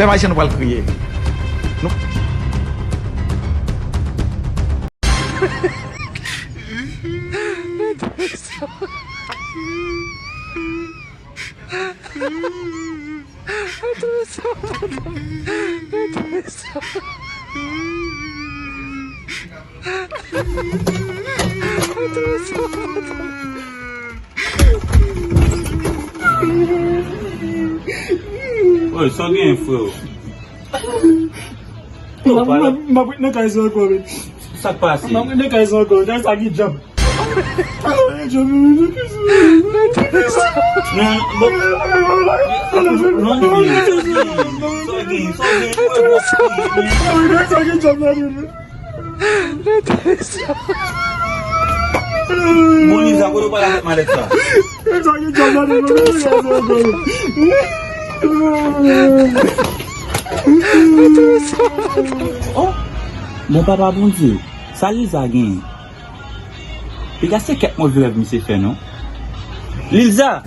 Peuple haïtien nous va le crier. Nous... Ouais, ça vient, frère. Ma prit nan kay sa encore. Ça passe. Ma prit nan kay sa encore. That's a good job. Moniza, aku lupa lah malet sa. Oh, mon papa bon Dieu, ça les a gagné. Et c'est quel mauvais rêve, monsieur fait, non? Lilza!